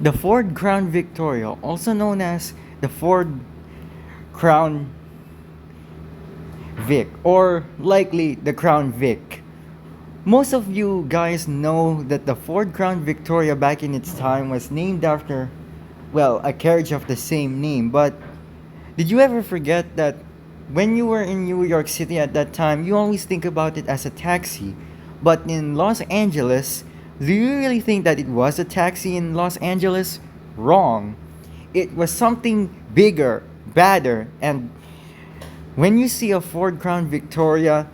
The Ford Crown Victoria, also known as the Ford Crown Vic, or likely the Crown Vic. Most of you guys know that the Ford Crown Victoria back in its time was named after, well, a carriage of the same name. But did you ever forget that when you were in New York City at that time, you always think about it as a taxi? But in Los Angeles, do you really think that it was a taxi in Los Angeles? Wrong. It was something bigger, badder, and when you see a Ford Crown Victoria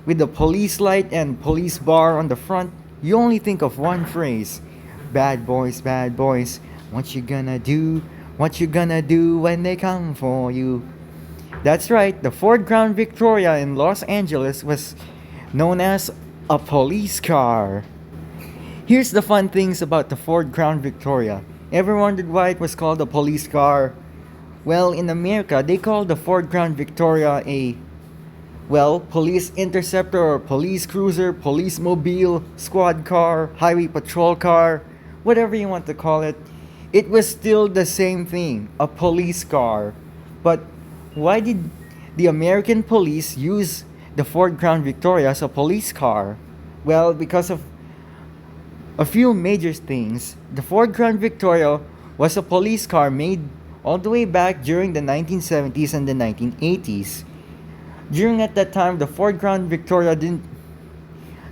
with the police light and police bar on the front, you only think of one phrase: bad boys, what you gonna do? What you gonna do when they come for you? That's right, the Ford Crown Victoria in Los Angeles was known as a police car. Here's the fun things about the Ford Crown Victoria. Ever wondered why it was called a police car? Well, in America, they call the Ford Crown Victoria a, well, police interceptor or police cruiser, police mobile, squad car, highway patrol car, whatever you want to call it. It was still the same thing, a police car. But why did the American police use the Ford Crown Victoria as a police car? Well, because of a few major things. The Ford Crown Victoria was a police car made all the way back during the 1970s and the 1980s. During at that time, the Ford Crown Victoria didn't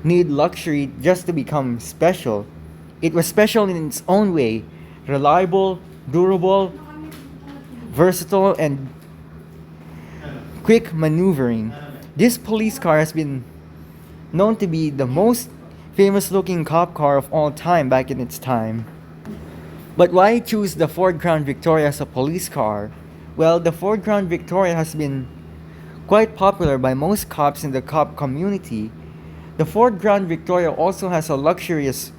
need luxury just to become special. It was special in its own way, reliable, durable, versatile, and quick maneuvering. This police car has been known to be the most famous looking cop car of all time back in its time. But why choose the Ford Crown Victoria as a police car? Well, the Ford Crown Victoria has been quite popular by most cops in the cop community. The Ford Crown Victoria also has a luxurious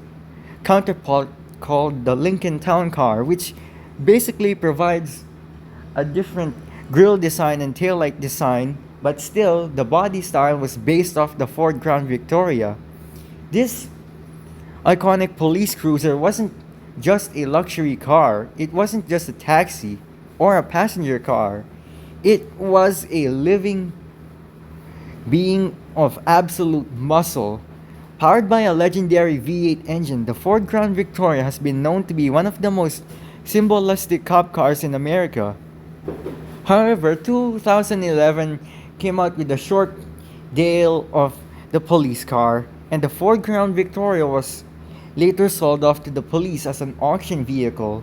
counterpart called the Lincoln Town Car, which basically provides a different grille design and taillight design, but still the body style was based off the Ford Crown Victoria. This iconic police cruiser wasn't just a luxury car, it wasn't just a taxi or a passenger car. It was a living being of absolute muscle. Powered by a legendary V8 engine, the Ford Crown Victoria has been known to be one of the most symbolistic cop cars in America. However, 2011 came out with a short tale of the police car, and the Ford Crown Victoria was later sold off to the police as an auction vehicle.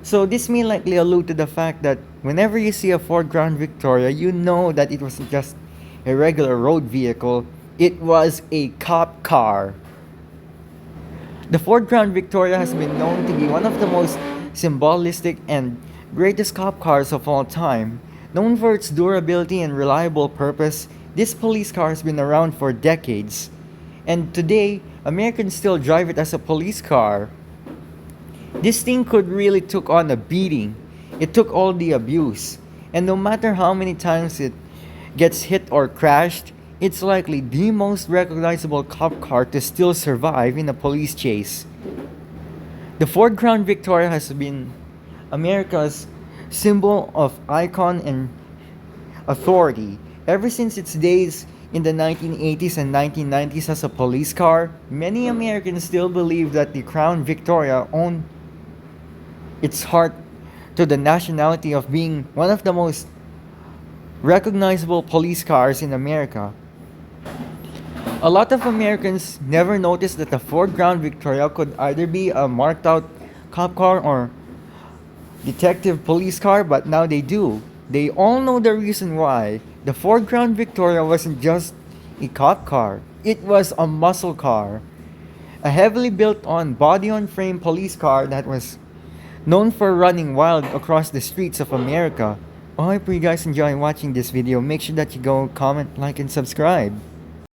So this may likely allude to the fact that whenever you see a Ford Crown Victoria, you know that it wasn't just a regular road vehicle, it was a cop car. The Ford Crown Victoria has been known to be one of the most symbolistic and greatest cop cars of all time. Known for its durability and reliable purpose, this police car has been around for decades. And today, Americans still drive it as a police car. This thing could really took on a beating. It took all the abuse. And no matter how many times it gets hit or crashed, it's likely the most recognizable cop car to still survive in a police chase. The Ford Crown Victoria has been America's symbol of icon and authority. Ever since its days in the 1980s and 1990s as a police car, many Americans still believe that the Crown Victoria owned its heart to the nationality of being one of the most recognizable police cars in America. A lot of Americans never noticed that the Ford Crown Victoria could either be a marked out cop car or detective police car, but now they do. They all know the reason why. The Ford Crown Victoria wasn't just a cop car, it was a muscle car. A heavily built on body on frame police car that was known for running wild across the streets of America. I hope you guys enjoy watching this video. Make sure that you go comment, like, and subscribe.